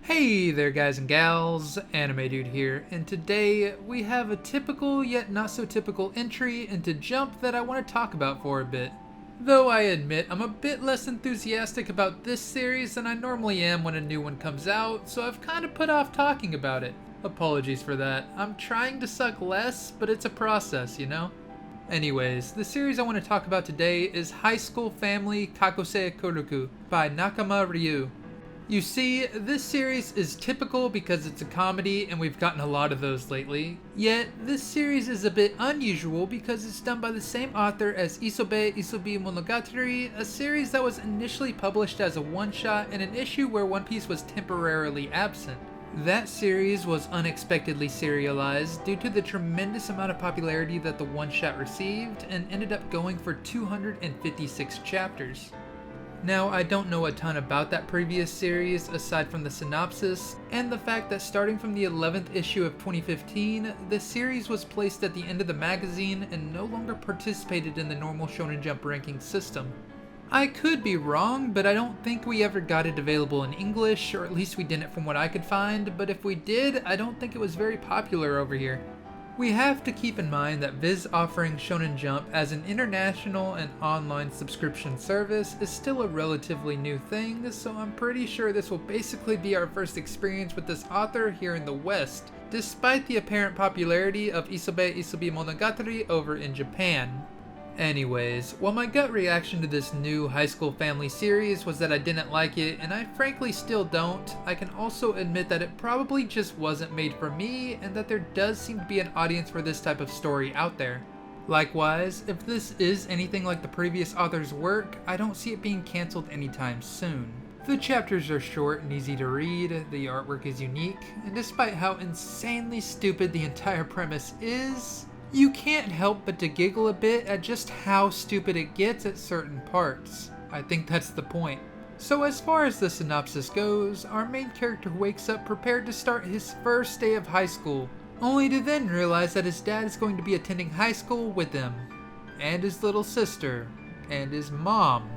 Hey there guys and gals, Anime Dude here, and today we have a typical yet not so typical entry into Jump that I want to talk about for a bit. Though I admit I'm a bit less enthusiastic about this series than I normally am when a new one comes out, so I've kind of put off talking about it. Apologies for that. I'm trying to suck less, but it's a process, you know? Anyways, the series I want to talk about today is High School Family Kokosei Kazoku by Nakama Ryu. You see, this series is typical because it's a comedy and we've gotten a lot of those lately, yet this series is a bit unusual because it's done by the same author as Isobe Isobi Monogatari, a series that was initially published as a one-shot in an issue where One Piece was temporarily absent. That series was unexpectedly serialized due to the tremendous amount of popularity that the one-shot received and ended up going for 256 chapters. Now, I don't know a ton about that previous series aside from the synopsis, and the fact that starting from the 11th issue of 2015, the series was placed at the end of the magazine and no longer participated in the normal Shonen Jump ranking system. I could be wrong, but I don't think we ever got it available in English, or at least we didn't from what I could find, but if we did, I don't think it was very popular over here. We have to keep in mind that Viz offering Shonen Jump as an international and online subscription service is still a relatively new thing, so I'm pretty sure this will basically be our first experience with this author here in the West, despite the apparent popularity of Isobe Isobi Monogatari over in Japan. Anyways, while my gut reaction to this new high school family series was that I didn't like it, and I frankly still don't, I can also admit that it probably just wasn't made for me, and that there does seem to be an audience for this type of story out there. Likewise, if this is anything like the previous author's work, I don't see it being cancelled anytime soon. The chapters are short and easy to read, the artwork is unique, and despite how insanely stupid the entire premise is, you can't help but to giggle a bit at just how stupid it gets at certain parts. I think that's the point. So as far as the synopsis goes, our main character wakes up prepared to start his first day of high school, only to then realize that his dad is going to be attending high school with him, and his little sister, and his mom,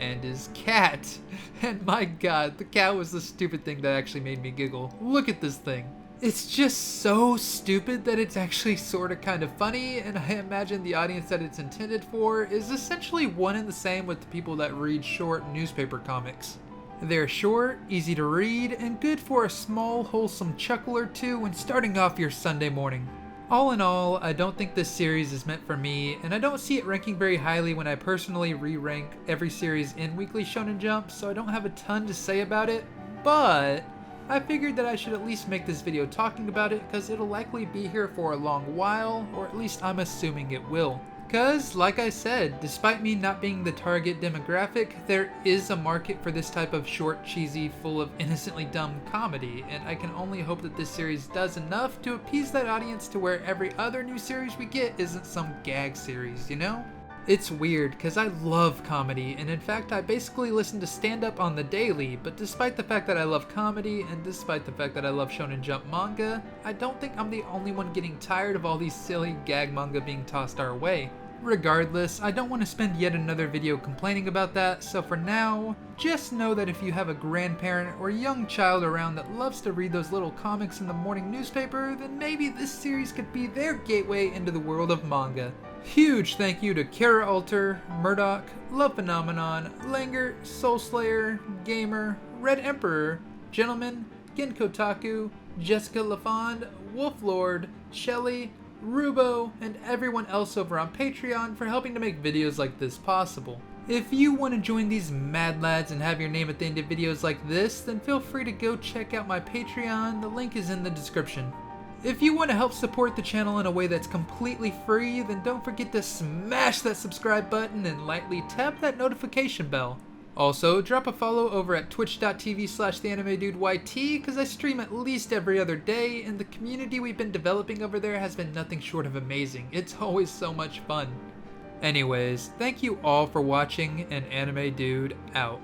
and his cat. And my god, the cat was the stupid thing that actually made me giggle. Look at this thing. It's just so stupid that it's actually sorta kinda funny, and I imagine the audience that it's intended for is essentially one and the same with the people that read short newspaper comics. They're short, easy to read, and good for a small wholesome chuckle or two when starting off your Sunday morning. All in all, I don't think this series is meant for me, and I don't see it ranking very highly when I personally re-rank every series in Weekly Shonen Jump, so I don't have a ton to say about it, but I figured that I should at least make this video talking about it because it'll likely be here for a long while, or at least I'm assuming it will. Cause, like I said, despite me not being the target demographic, there is a market for this type of short, cheesy, full of innocently dumb comedy, and I can only hope that this series does enough to appease that audience to where every other new series we get isn't some gag series, you know? It's weird, cause I love comedy, and in fact I basically listen to stand-up on the daily, but despite the fact that I love comedy, and despite the fact that I love Shonen Jump manga, I don't think I'm the only one getting tired of all these silly gag manga being tossed our way. Regardless, I don't want to spend yet another video complaining about that, so for now, just know that if you have a grandparent or young child around that loves to read those little comics in the morning newspaper, then maybe this series could be their gateway into the world of manga. Huge thank you to Kara Alter, Murdoch, Love Phenomenon, Langer, Soulslayer, Gamer, Red Emperor, Gentleman, Genkotaku, Jessica LaFond, Wolflord, Shelly, Rubo, and everyone else over on Patreon for helping to make videos like this possible. If you want to join these mad lads and have your name at the end of videos like this, then feel free to go check out my Patreon, the link is in the description. If you want to help support the channel in a way that's completely free, then don't forget to smash that subscribe button and lightly tap that notification bell. Also, drop a follow over at twitch.tv/theanimeDudeYT because I stream at least every other day, and the community we've been developing over there has been nothing short of amazing. It's always so much fun. Anyways, thank you all for watching, and Anime Dude out.